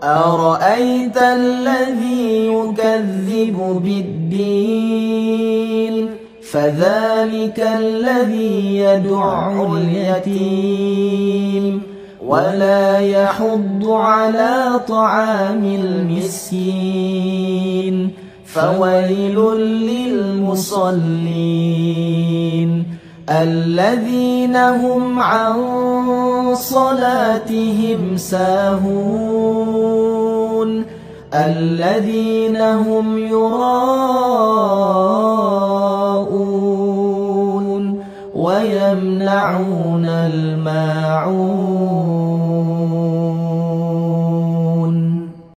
أرأيت الذي يكذب بالدين فذلك الذي يدع اليتيم ولا يحض على طعام المسكين فويل للمصلين الذين هم عن صلاتهم ساهون الذين هم يراءون ويمنعون الماعون